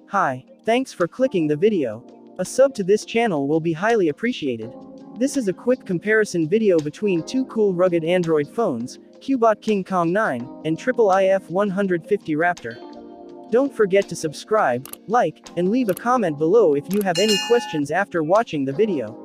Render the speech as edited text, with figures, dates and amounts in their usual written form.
Hi, thanks for clicking the video. A sub to this channel will be highly appreciated. This is a quick comparison video between two cool rugged Android phones, Cubot King Kong 9 and IIIF150 RAPTOR. Don't forget to subscribe, like, and leave a comment below if you have any questions after watching the video.